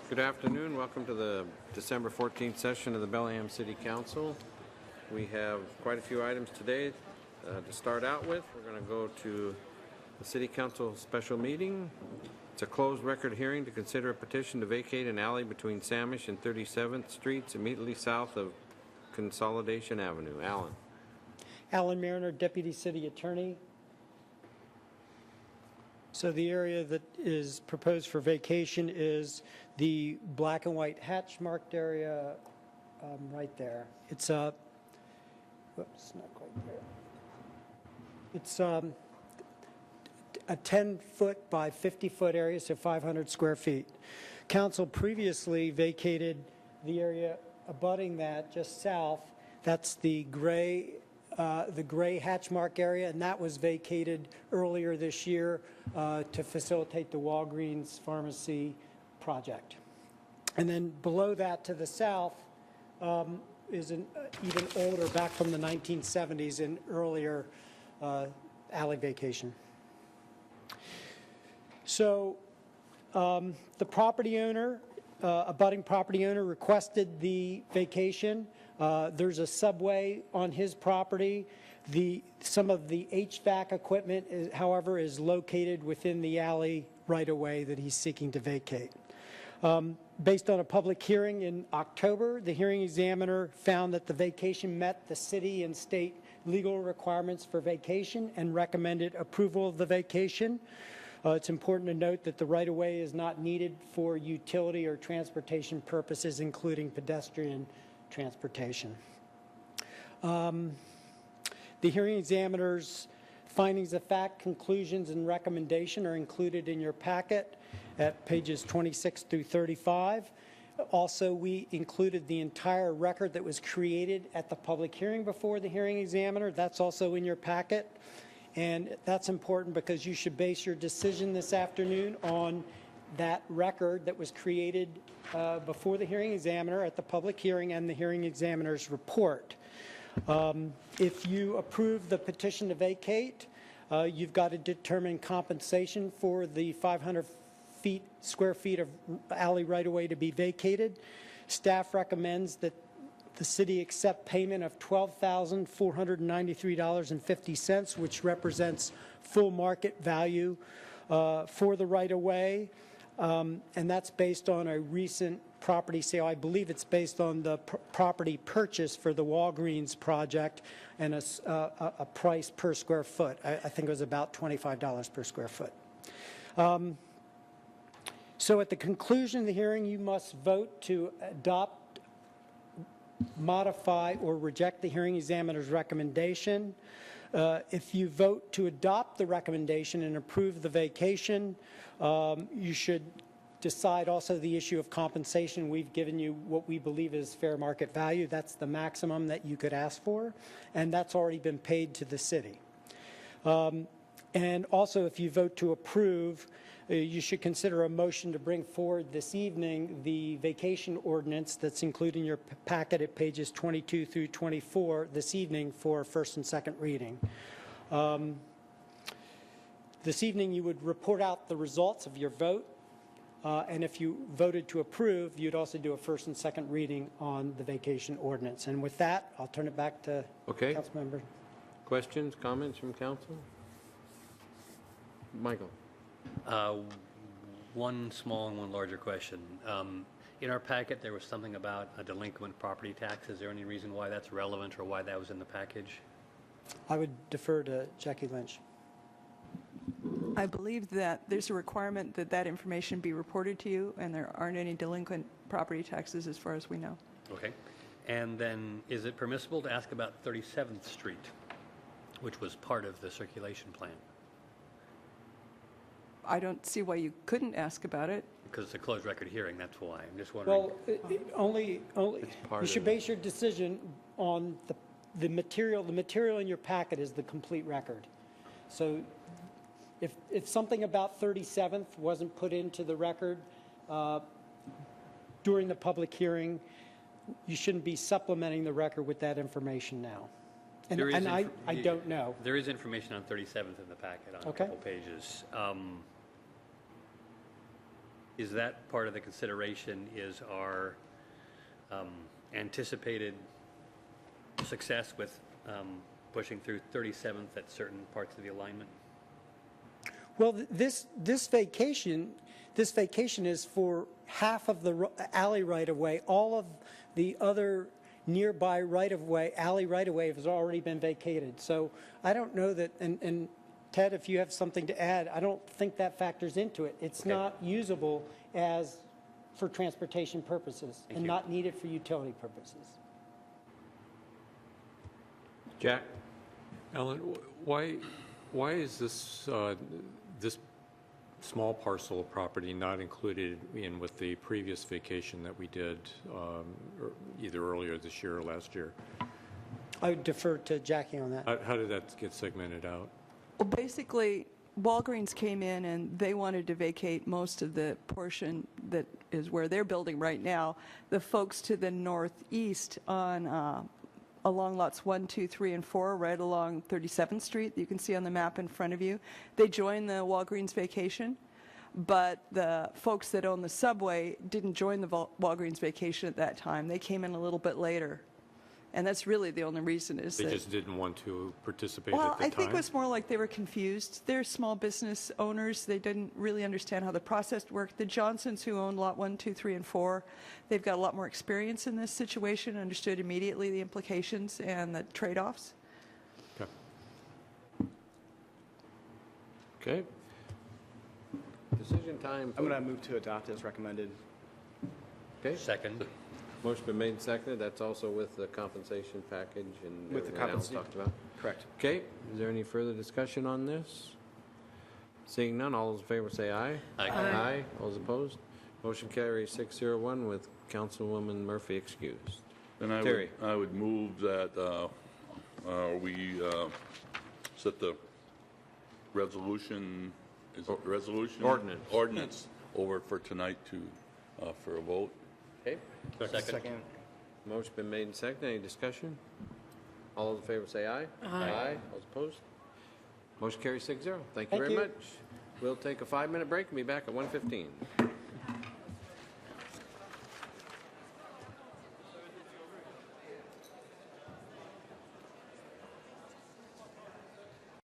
Good afternoon. Welcome to the December 14th session of the Bellingham City Council. We have quite a few items today to start out with. We're going to go to the City Council special meeting. It's a closed record hearing to consider a petition to vacate an alley between Samish and 37th Streets immediately south of Consolidation Avenue. Alan. Alan Mariner, Deputy City Attorney. So the area that is proposed for vacation is the black and white hatch marked area right there. It's whoops, not quite there. It's a 10-foot by 50-foot area, so 500 square feet. Council previously vacated the area abutting that just south. That's the gray hatch mark area, and that was vacated earlier this year to facilitate the Walgreens pharmacy project. And then below that to the south is an even older, back from the 1970s, and earlier alley vacation. So the property owner, abutting property owner, requested the vacation. There's a subway on his property. Some of the HVAC equipment, however, is located within the alley right away that he's seeking to vacate. Based on a public hearing in October, the hearing examiner found that the vacation met the city and state legal requirements for vacation and recommended approval of the vacation. It's important to note that the right-of-way is not needed for utility or transportation purposes, including pedestrian transportation. The hearing examiner's findings of fact, conclusions, and recommendation are included in your packet at pages 26 through 35. Also, we included the entire record that was created at the public hearing before the hearing examiner. That's also in your packet. And that's important because you should base your decision this afternoon on that record that was created before the hearing examiner at the public hearing and the hearing examiner's report. If you approve the petition to vacate, you've got to determine compensation for the 500 square feet of alley right-of-way to be vacated. Staff recommends that the city accept payment of $12,493.50, which represents full market value for the right-of-way. And that's based on a recent property sale. I believe it's based on the property purchase for the Walgreens project and a price per square foot. I think it was about $25 per square foot. So at the conclusion of the hearing, you must vote to adopt, modify, or reject the hearing examiner's recommendation. If you vote to adopt the recommendation and approve the vacation, you should decide also the issue of compensation. We've given you what we believe is fair market value. That's the maximum that you could ask for, and that's already been paid to the city. And also, if you vote to approve, you should consider a motion to bring forward this evening the vacation ordinance that's included in your packet at pages 22 through 24 this evening for first and second reading. This evening you would report out the results of your vote, and if you voted to approve, you'd also do a first and second reading on the vacation ordinance. And with that, I'll turn it back to Council member. Questions, comments from council? Michael. One small and one larger question. In our packet, there was something about a delinquent property tax. Is there any reason why that's relevant or why that was in the package? I would defer to Jackie Lynch. I believe that there's a requirement that that information be reported to you, and there aren't any delinquent property taxes as far as we know. Okay. And then is it permissible to ask about 37th Street, which was part of the circulation plan? I don't see why you couldn't ask about it. Because it's a closed record hearing, that's why. I'm just wondering. Well, only you should base your decision on the material. The material in your packet is the complete record. So if something about 37th wasn't put into the record during the public hearing, you shouldn't be supplementing the record with that information now. And I don't know. There is information on 37th in the packet on a couple pages. Is that part of the consideration, is our anticipated success with pushing through 37th at certain parts of the alignment? Well, this vacation is for half of the alley right-of-way. All of the other nearby right-of-way, alley right-of-way has already been vacated. So I don't know that, and Ted, if you have something to add, I don't think that factors into it. It's Okay. not usable as for transportation purposes and you. not needed for utility purposes. Jack? Alan, why is this, this small parcel of property not included in with the previous vacation that we did either earlier this year or last year? I would defer to Jackie on that. How did that get segmented out? Well, basically, Walgreens came in and they wanted to vacate most of the portion that is where they're building right now. The folks to the northeast on along lots 1, 2, 3, and 4, right along 37th Street, you can see on the map in front of you, they joined the Walgreens vacation. But the folks that own the subway didn't join the Walgreens vacation at that time. They came in a little bit later. And that's really the only reason is They that... just didn't want to participate Well, at the I time? think it was more like they were confused. They're small business owners. They didn't really understand how the process worked. The Johnsons, who own Lot 1, 2, 3, and 4, they've got a lot more experience in this situation, understood immediately the implications and the trade-offs. Okay. Okay. Decision time. I'm going to move to adopt as recommended. Okay. Second. Motion been made and seconded. That's also with the compensation package and With the everything else compensation. talked about. Correct. Okay, is there any further discussion on this? Seeing none, all those in favor say aye. Aye. Aye. All those opposed? Motion carries 601 with Councilwoman Murphy excused. And Terry. I would move that we set the resolution, is it resolution? Ordinance. Ordinance over for tonight to, for a vote. Okay, Second. motion been made and seconded. Any discussion? All those in favor say aye. Aye. All those opposed? Motion carries 6-0. Thank you Thank very you. much. We'll take a 5-minute break and be back at 1:15.